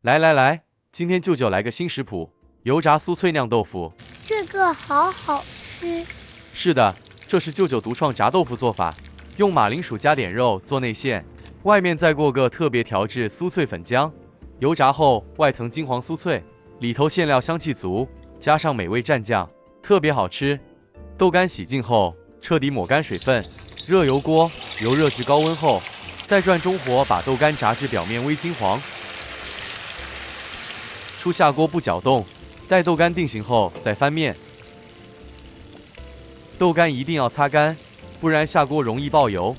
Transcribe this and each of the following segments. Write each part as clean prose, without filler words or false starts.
來来来，今天舅舅來個新食譜，油炸酥脆釀豆腐。這個好好吃。是的，這是舅舅獨創炸豆腐做法，用馬鈴薯加點肉做內餡，外面再過個特別調製酥脆粉漿，油炸後外層金黃酥脆，裡頭餡料香氣足，加上美味蘸醬，特別好吃。豆乾洗淨後，徹底抹乾水分，熱油鍋，油熱至高溫後，再轉中火把豆乾炸至表面微金黃。初下鍋不攪動，待豆乾定型後再翻面。豆乾一定要擦乾，不然下鍋容易爆油。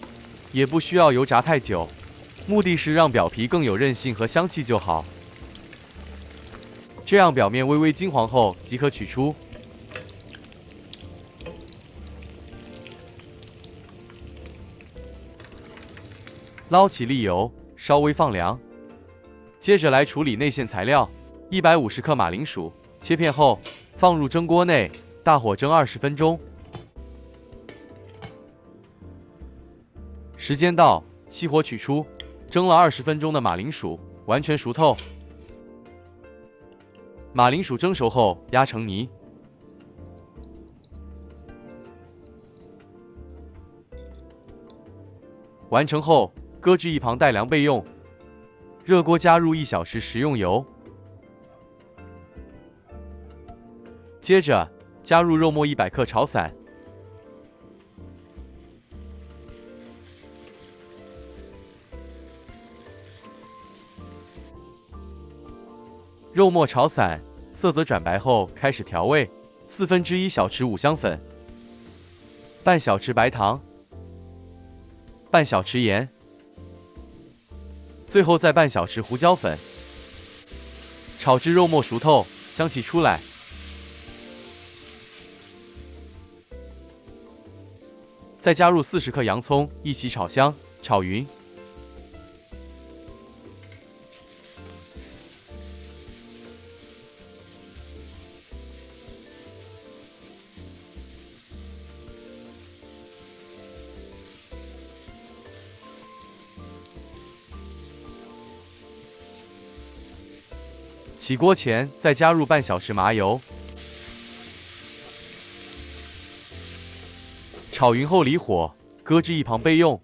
也不需要油炸太久，目的是讓表皮更有韌性和香氣就好。這樣表面微微金黃後即可取出。撈起瀝油，稍微放涼。接着來處理內餡材料。150克馬鈴薯，切片後放入蒸鍋內，大火蒸20分鐘。時間到，熄火取出。蒸了20分鐘的馬鈴薯完全熟透。馬鈴薯蒸熟後壓成泥。完成後擱置一旁待涼備用。熱鍋加入1小時食用油。接着加入肉末100克炒散，肉末炒散，色澤轉白後開始調味，1/4小匙五香粉，半小匙白糖，半小匙鹽，最後再半小匙胡椒粉，炒至肉末熟透，香氣出來。再加入40克洋蔥，一起炒香，炒勻。起鍋前再加入半小匙麻油。炒勻後離火，擱置一旁備用。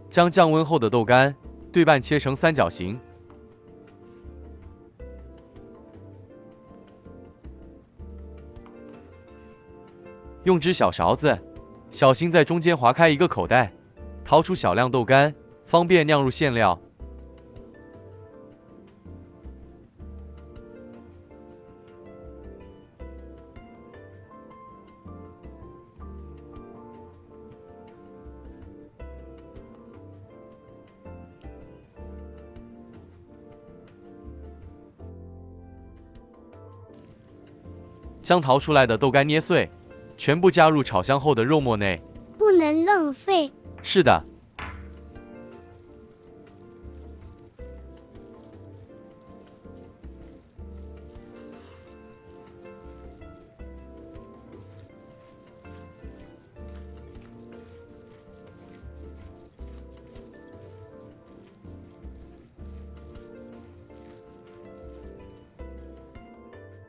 將降溫後的豆乾對半切成三角形，用只小勺子，小心在中間劃開一個口袋，掏出小量豆乾，方便釀入餡料。将淘出來的豆乾捏碎，全部加入炒香後的肉末內。不能浪費。是的。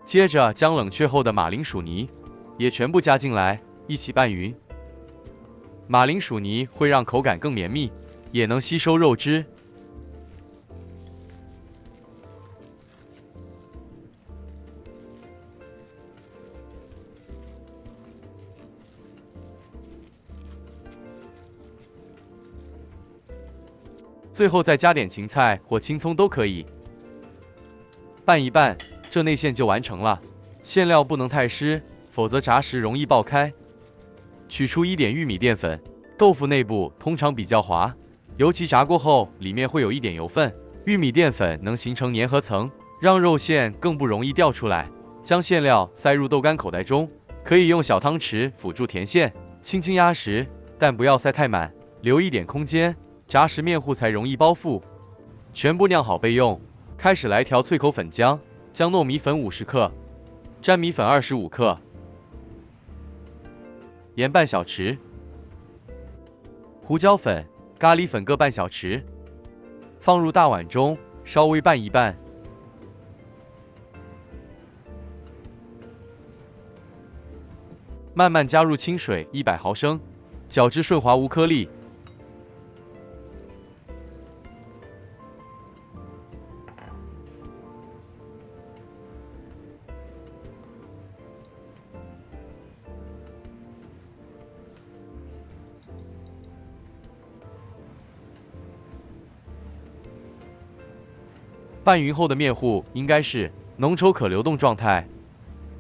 接着將冷卻後的馬鈴薯泥也全部加進來，一起拌勻。馬鈴薯泥會讓口感更綿密，也能吸收肉汁。最後再加點芹菜或青蔥都可以。拌一拌。這內餡就完成了，餡料不能太濕，否則炸時容易爆開。取出1點玉米澱粉，豆腐內部通常比較滑，尤其炸過後裡面會有一點油分，玉米澱粉能形成粘合層，讓肉餡更不容易掉出來。將餡料塞入豆乾口袋中，可以用小湯匙輔助填餡，輕輕壓實，但不要塞太滿，留一點空間，炸時麵糊才容易包覆。全部釀好備用。開始來調脆口粉漿。將糯米粉50克，粘米粉25克，鹽半小匙，胡椒粉、咖喱粉各半小匙，放入大碗中，稍微拌一拌。慢慢加入清水100毫升，攪至順滑無顆粒。拌匀後的麵糊應該是濃稠可流動狀態，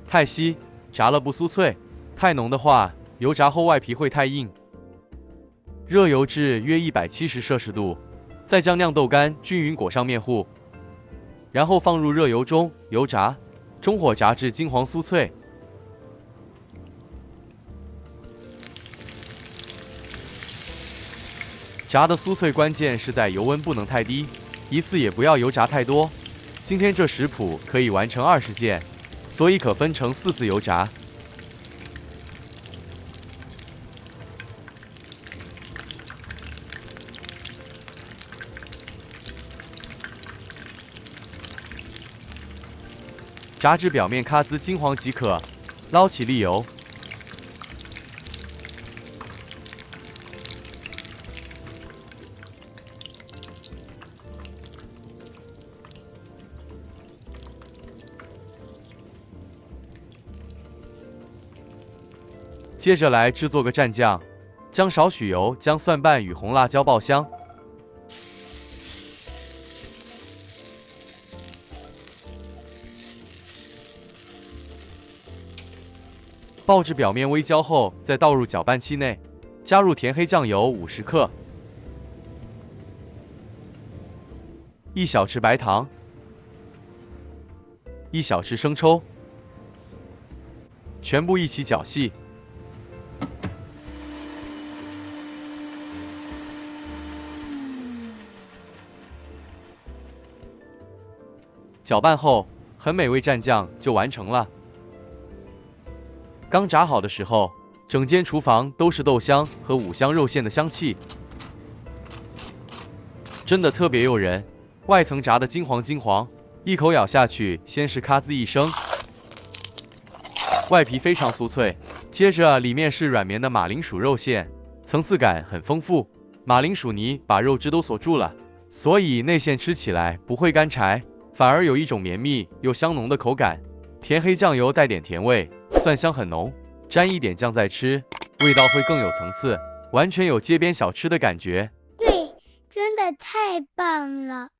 太稀炸了不酥脆。太濃的話，油炸後外皮會太硬。熱油至約170攝氏度，再將釀豆乾均勻裹上麵糊，然後放入熱油中油炸，中火炸至金黃酥脆。炸的酥脆關鍵是在油溫不能太低，一次也不要油炸太多。今天這食譜可以完成20件，所以可分成4次油炸。炸至表面咖滋金黃即可，撈起瀝油。接着來製作個蘸醬，將少許油將蒜瓣與紅辣椒爆香。爆至表面微焦後，再倒入攪拌器內，加入甜黑醬油50克，1小匙白糖，1小匙生抽，全部一起攪細。攪拌後，很美味蘸醬就完成了。剛炸好的時候，整間廚房都是豆香和五香肉餡的香氣，真的特別誘人。外層炸得金黃金黃，一口咬下去，先是咔滋一聲，外皮非常酥脆，接着裡面是軟綿的馬鈴薯肉餡，層次感很豐富。馬鈴薯泥把肉汁都鎖住了，所以內餡吃起來不會乾柴，反而有一種綿密又香濃的口感。甜黑醬油帶點甜味，蒜香很濃，沾一點醬再吃，味道會更有層次，完全有街邊小吃的感覺。對，真的太棒了。